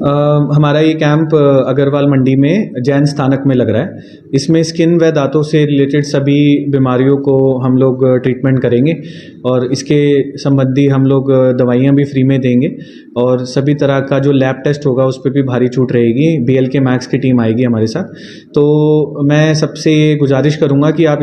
हमारा ये कैंप अग्रवाल मंडी में जैन स्थानक में लग रहा है। इसमें स्किन व दांतों से रिलेटेड सभी बीमारियों को हम लोग ट्रीटमेंट करेंगे और इसके संबंधी हम लोग दवाइयाँ भी फ्री में देंगे और सभी तरह का जो लैब टेस्ट होगा उस पर भी भारी छूट रहेगी। BLK मैक्स की टीम आएगी हमारे साथ। तो मैं सबसे ये गुजारिश करूँगा कि आप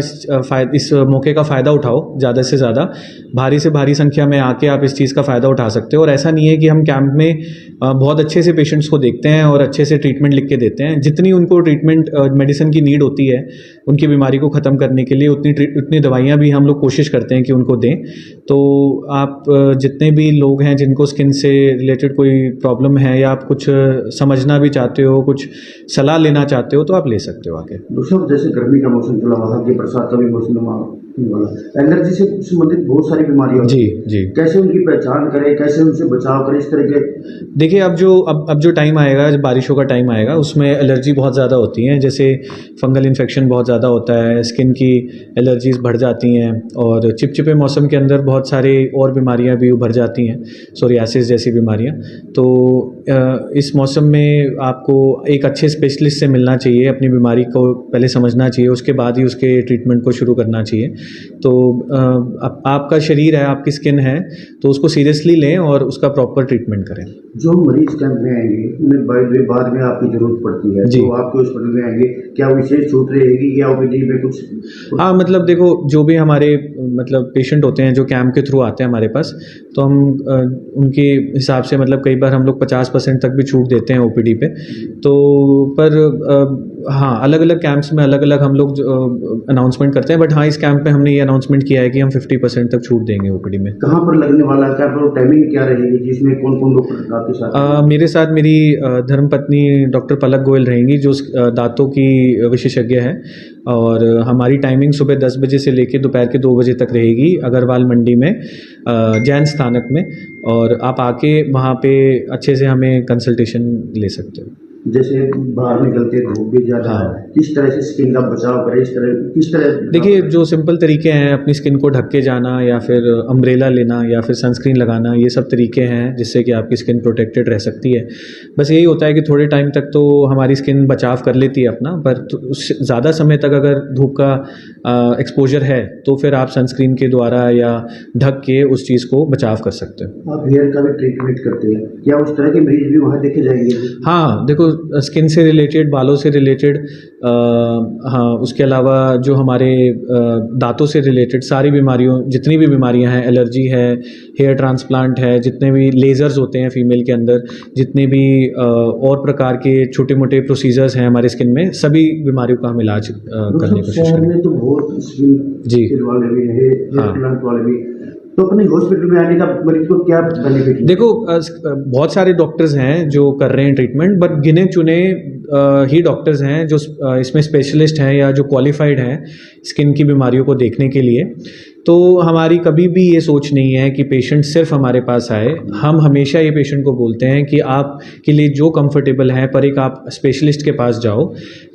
इस मौके का फ़ायदा उठाओ, ज़्यादा से ज़्यादा भारी से भारी संख्या में आके आप इस चीज़ का फ़ायदा उठा सकते हो। और ऐसा नहीं है कि हम कैंप में बहुत अच्छे से पेशेंट्स को देखते हैं और अच्छे से ट्रीटमेंट लिख के देते हैं। जितनी उनको ट्रीटमेंट मेडिसिन की नीड होती है उनकी बीमारी को ख़त्म करने के लिए उतनी दवाइयाँ भी हम लोग कोशिश करते हैं कि उनको दें। तो आप जितने भी लोग हैं जिनको स्किन से रिलेटेड कोई प्रॉब्लम है या आप कुछ समझना भी चाहते हो, कुछ सलाह लेना चाहते हो, तो आप ले सकते हो आके। दूसरा, जैसे गर्मी का मौसम चला हुआ है, बरसात का भी मौसम वाला, एलर्जी से संबंधित बहुत सारी बीमारियां जी जी, कैसे उनकी पहचान करें, कैसे उनसे बचाव करें, इस तरह के? देखिए, अब जो टाइम आएगा, जब बारिशों का टाइम आएगा, उसमें एलर्जी बहुत ज़्यादा होती हैं। जैसे फंगल इन्फेक्शन बहुत ज़्यादा होता है, स्किन की एलर्जीज़ बढ़ जाती हैं और चिपचिपे मौसम के अंदर बहुत सारी और बीमारियां भी उभर जाती हैं, सोरियासिस जैसी बीमारियां। तो इस मौसम में आपको एक अच्छे स्पेशलिस्ट से मिलना चाहिए, अपनी बीमारी को पहले समझना चाहिए, उसके बाद ही उसके ट्रीटमेंट को शुरू करना चाहिए। तो आपका शरीर है, आपकी स्किन है, तो उसको सीरियसली लें और उसका प्रॉपर ट्रीटमेंट करें। जो मरीज कैंप में आएंगे उन्हें बाद में आपकी ज़रूरत पड़ती है तो आपके हॉस्पिटल में आएंगे, क्या विशेष छूट रहेगी या OPD में कुछ? हाँ, मतलब देखो, जो भी हमारे पेशेंट होते हैं जो कैंप के थ्रू आते हैं हमारे पास, तो हम उनके हिसाब से कई बार हम लोग 50% तक भी छूट देते हैं OPD पे। तो पर हाँ, अलग अलग कैंप्स में अलग अलग हम लोग अनाउंसमेंट करते हैं, बट हाँ, इस कैंप में हमने ये अनाउंसमेंट किया है कि हम 50% तक छूट देंगे OPD में। कहाँ पर लगने वाला है, टाइमिंग क्या रहेगी, जिसमें कौन कौन डॉक्टर आपके साथ? मेरे साथ मेरी धर्मपत्नी डॉक्टर पलक गोयल रहेंगी, जो दांतों की विशेषज्ञ है, और हमारी टाइमिंग सुबह 10 बजे से लेकर दोपहर के 2 बजे तक रहेगी अग्रवाल मंडी में जैन स्थानक में। और आप आके वहाँ पे अच्छे से हमें कंसल्टेशन ले सकते हो। जैसे बाहर निकलते धूप भी ज़्यादा है, किस तरह से स्किन का बचाव करें, किस तरह? देखिए, जो सिंपल तरीके हैं, अपनी स्किन को ढक के जाना या फिर अम्ब्रेला लेना या फिर सनस्क्रीन लगाना, ये सब तरीके हैं जिससे कि आपकी स्किन प्रोटेक्टेड रह सकती है। बस यही होता है कि थोड़े टाइम तक तो हमारी स्किन बचाव कर लेती है अपना, पर ज़्यादा समय तक अगर धूप का एक्सपोजर है तो फिर आप सनस्क्रीन के द्वारा या ढक के उस चीज़ को बचाव कर सकते हो। आप हेयर का भी ट्रीटमेंट करते हैं, क्या उस तरह के मरीज भी वहाँ देखे जाएंगे? हाँ, देखो, स्किन से रिलेटेड, बालों से रिलेटेड, हाँ, उसके अलावा जो हमारे दांतों से रिलेटेड सारी बीमारियों, जितनी भी बीमारियां हैं, एलर्जी है, हेयर ट्रांसप्लांट है, जितने भी लेज़र्स होते हैं फीमेल के अंदर, जितने भी और प्रकार के छोटे मोटे प्रोसीजर्स हैं हमारे स्किन में, सभी बीमारियों का हम इलाज करने की कोशिश करें। तो बहुत जी, वाले भी है, ट्रांसप्लांट वाले भी, तो अपने हॉस्पिटल में आने का मरीज को क्या बेनिफिट? देखो, बहुत सारे डॉक्टर्स हैं जो कर रहे हैं ट्रीटमेंट, बट गिने चुने ही डॉक्टर्स हैं जो इसमें स्पेशलिस्ट हैं या जो क्वालिफाइड हैं स्किन की बीमारियों को देखने के लिए। तो हमारी कभी भी ये सोच नहीं है कि पेशेंट सिर्फ हमारे पास आए। हम हमेशा ये पेशेंट को बोलते हैं कि आपके लिए जो कंफर्टेबल है, पर एक आप स्पेशलिस्ट के पास जाओ,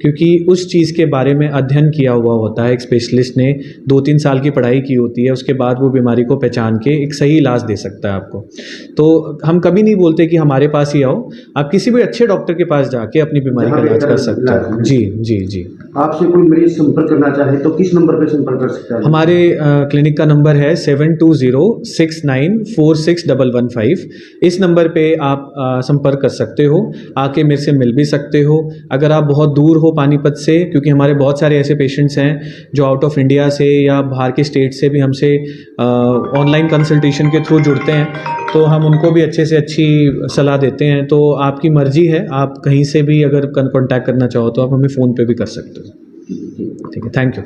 क्योंकि उस चीज़ के बारे में अध्ययन किया हुआ होता है। एक स्पेशलिस्ट ने 2-3 साल की पढ़ाई की होती है, उसके बाद वो बीमारी को पहचान के एक सही इलाज दे सकता है आपको। तो हम कभी नहीं बोलते कि हमारे पास ही आओ, आप किसी भी अच्छे डॉक्टर के पास जाके अपनी बीमारी का इलाज कर सकते हो। जी जी जी। आपसे कोई मरीज संपर्क करना चाहे तो किस नंबर पर संपर्क कर सकता है? हमारे क्लिनिक का नंबर है 7206946115। इस नंबर पे आप संपर्क कर सकते हो, आके मेरे से मिल भी सकते हो। अगर आप बहुत दूर हो पानीपत से, क्योंकि हमारे बहुत सारे ऐसे पेशेंट्स हैं जो आउट ऑफ इंडिया से या बाहर के स्टेट से भी हमसे ऑनलाइन कंसल्टेशन के थ्रू जुड़ते हैं, तो हम उनको भी अच्छे से अच्छी सलाह देते हैं। तो आपकी मर्जी है, आप कहीं से भी अगर कॉन्टैक्ट करना चाहो तो आप हमें फ़ोन पे भी कर सकते हो। ठीक है, थैंक यू।